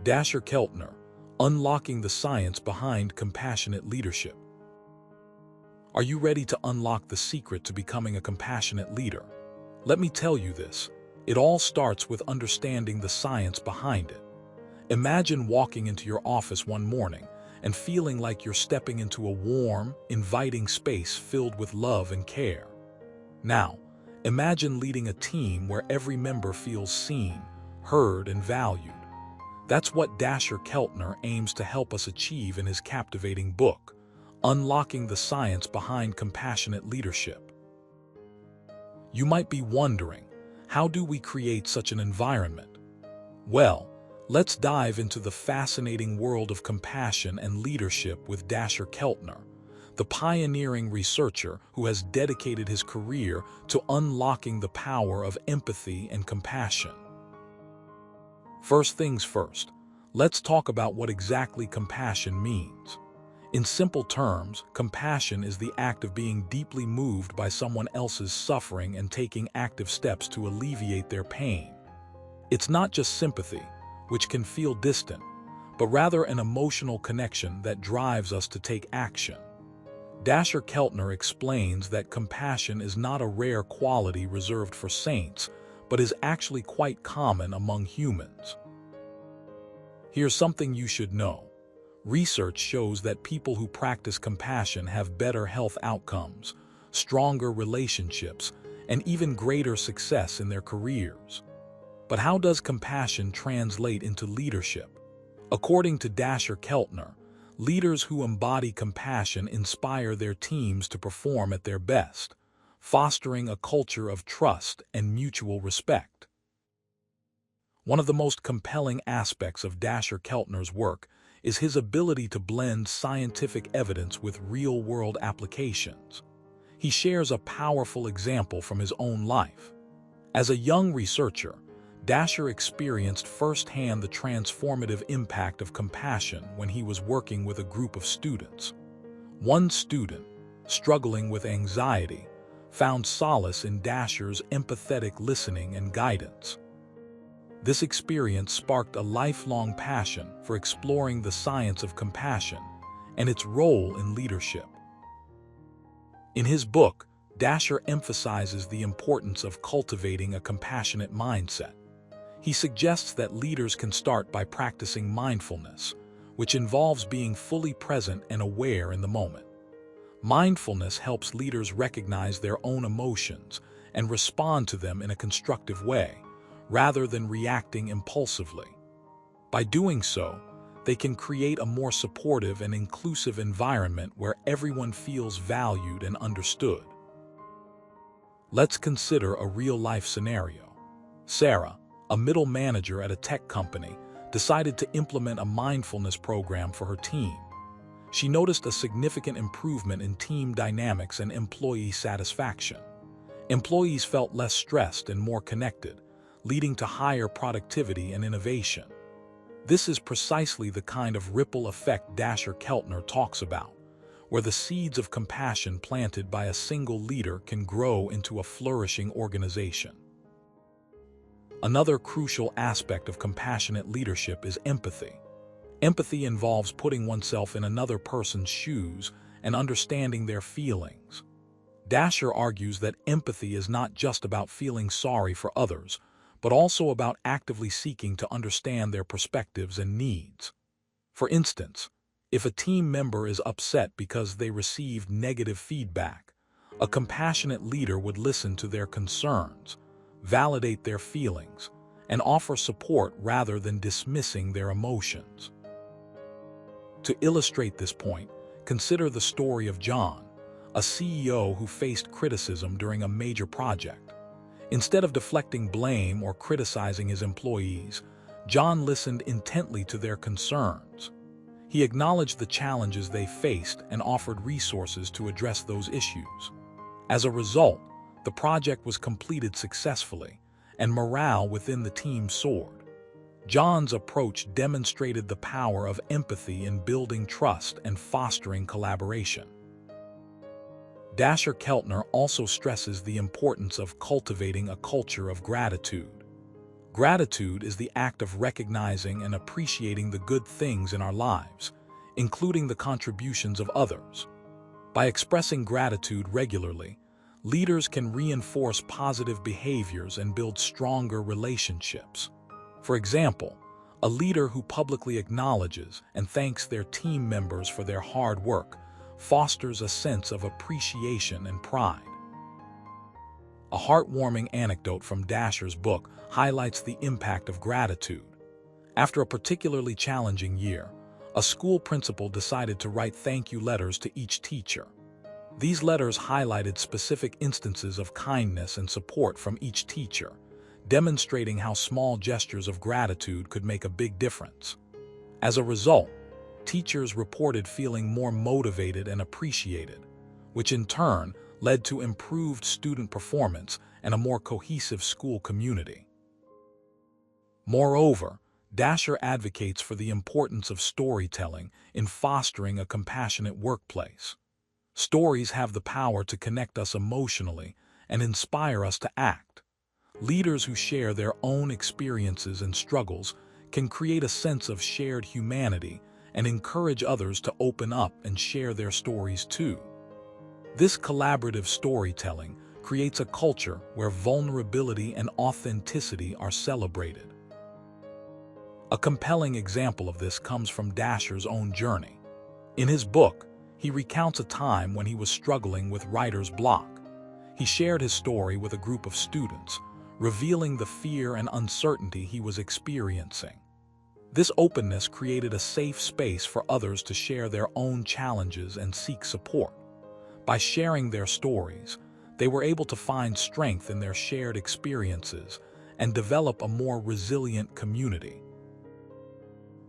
Dacher Keltner, Unlocking the Science Behind Compassionate Leadership. Are you ready to unlock the secret to becoming a compassionate leader? Let me tell you this, it all starts with understanding the science behind it. Imagine walking into your office one morning and feeling like you're stepping into a warm, inviting space filled with love and care. Now, imagine leading a team where every member feels seen, heard, and valued. That's what Dacher Keltner aims to help us achieve in his captivating book, Unlocking the Science Behind Compassionate Leadership. You might be wondering, how do we create such an environment? Well, let's dive into the fascinating world of compassion and leadership with Dacher Keltner, the pioneering researcher who has dedicated his career to unlocking the power of empathy and compassion. First things first, let's talk about what exactly compassion means. In simple terms, compassion is the act of being deeply moved by someone else's suffering and taking active steps to alleviate their pain. It's not just sympathy, which can feel distant, but rather an emotional connection that drives us to take action. Dacher Keltner explains that compassion is not a rare quality reserved for saints, but is actually quite common among humans. Here's something you should know. Research shows that people who practice compassion have better health outcomes, stronger relationships, and even greater success in their careers. But how does compassion translate into leadership? According to Dacher Keltner, leaders who embody compassion inspire their teams to perform at their best, fostering a culture of trust and mutual respect. One of the most compelling aspects of Dacher Keltner's work is his ability to blend scientific evidence with real-world applications. He shares a powerful example from his own life. As a young researcher, Dacher experienced firsthand the transformative impact of compassion when he was working with a group of students. One student, struggling with anxiety, found solace in Dacher's empathetic listening and guidance. This experience sparked a lifelong passion for exploring the science of compassion and its role in leadership. In his book, Dacher emphasizes the importance of cultivating a compassionate mindset. He suggests that leaders can start by practicing mindfulness, which involves being fully present and aware in the moment. Mindfulness helps leaders recognize their own emotions and respond to them in a constructive way, rather than reacting impulsively. By doing so, they can create a more supportive and inclusive environment where everyone feels valued and understood. Let's consider a real-life scenario. Sarah, a middle manager at a tech company, decided to implement a mindfulness program for her team. She noticed a significant improvement in team dynamics and employee satisfaction. Employees felt less stressed and more connected, leading to higher productivity and innovation. This is precisely the kind of ripple effect Dacher Keltner talks about, where the seeds of compassion planted by a single leader can grow into a flourishing organization. Another crucial aspect of compassionate leadership is empathy. Empathy involves putting oneself in another person's shoes and understanding their feelings. Dacher argues that empathy is not just about feeling sorry for others, but also about actively seeking to understand their perspectives and needs. For instance, if a team member is upset because they received negative feedback, a compassionate leader would listen to their concerns, validate their feelings, and offer support rather than dismissing their emotions. To illustrate this point, consider the story of John, a CEO who faced criticism during a major project. Instead of deflecting blame or criticizing his employees, John listened intently to their concerns. He acknowledged the challenges they faced and offered resources to address those issues. As a result, the project was completed successfully, and morale within the team soared. John's approach demonstrated the power of empathy in building trust and fostering collaboration. Dacher Keltner also stresses the importance of cultivating a culture of gratitude. Gratitude is the act of recognizing and appreciating the good things in our lives, including the contributions of others. By expressing gratitude regularly, leaders can reinforce positive behaviors and build stronger relationships. For example, a leader who publicly acknowledges and thanks their team members for their hard work fosters a sense of appreciation and pride. A heartwarming anecdote from Dacher's book highlights the impact of gratitude. After a particularly challenging year, a school principal decided to write thank you letters to each teacher. These letters highlighted specific instances of kindness and support from each teacher, demonstrating how small gestures of gratitude could make a big difference. As a result, teachers reported feeling more motivated and appreciated, which in turn led to improved student performance and a more cohesive school community. Moreover, Dacher advocates for the importance of storytelling in fostering a compassionate workplace. Stories have the power to connect us emotionally and inspire us to act. Leaders who share their own experiences and struggles can create a sense of shared humanity and encourage others to open up and share their stories too. This collaborative storytelling creates a culture where vulnerability and authenticity are celebrated. A compelling example of this comes from Dacher's own journey. In his book, he recounts a time when he was struggling with writer's block. He shared his story with a group of students, revealing the fear and uncertainty he was experiencing. This openness created a safe space for others to share their own challenges and seek support. By sharing their stories, they were able to find strength in their shared experiences and develop a more resilient community.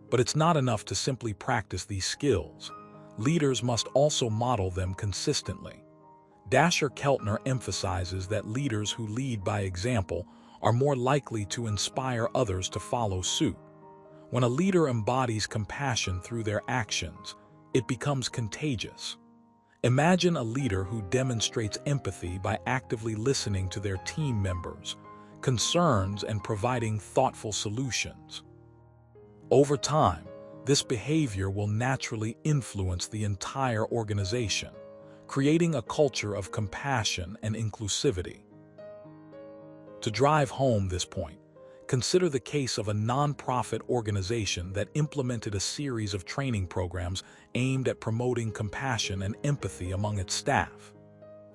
But it's not enough to simply practice these skills. Leaders must also model them consistently. Dacher Keltner emphasizes that leaders who lead by example are more likely to inspire others to follow suit. When a leader embodies compassion through their actions, it becomes contagious. Imagine a leader who demonstrates empathy by actively listening to their team members' concerns and providing thoughtful solutions. Over time, this behavior will naturally influence the entire organization, creating a culture of compassion and inclusivity. To drive home this point, consider the case of a nonprofit organization that implemented a series of training programs aimed at promoting compassion and empathy among its staff.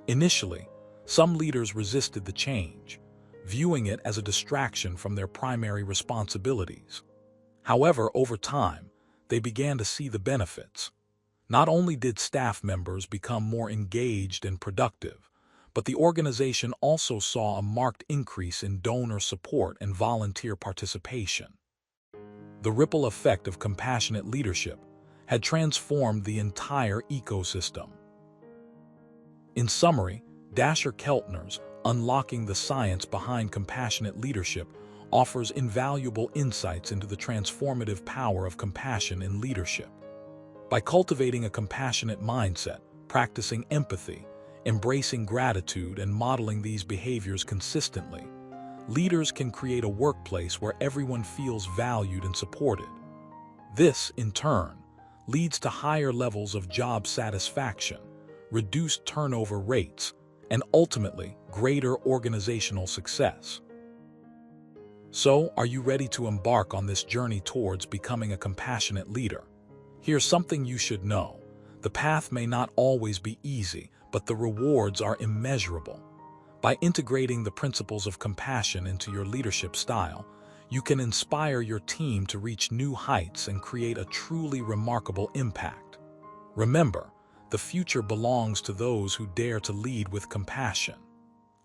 Initially, some leaders resisted the change, viewing it as a distraction from their primary responsibilities. However, over time, they began to see the benefits. Not only did staff members become more engaged and productive, but the organization also saw a marked increase in donor support and volunteer participation. The ripple effect of compassionate leadership had transformed the entire ecosystem. In summary, Dacher Keltner's Unlocking the Science Behind Compassionate Leadership offers invaluable insights into the transformative power of compassion in leadership. By cultivating a compassionate mindset, practicing empathy, embracing gratitude, and modeling these behaviors consistently, leaders can create a workplace where everyone feels valued and supported. This, in turn, leads to higher levels of job satisfaction, reduced turnover rates, and ultimately, greater organizational success. So, are you ready to embark on this journey towards becoming a compassionate leader? Here's something you should know. The path may not always be easy, but the rewards are immeasurable. By integrating the principles of compassion into your leadership style, you can inspire your team to reach new heights and create a truly remarkable impact. Remember, the future belongs to those who dare to lead with compassion.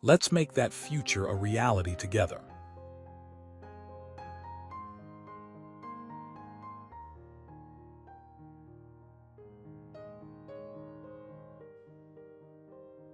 Let's make that future a reality together.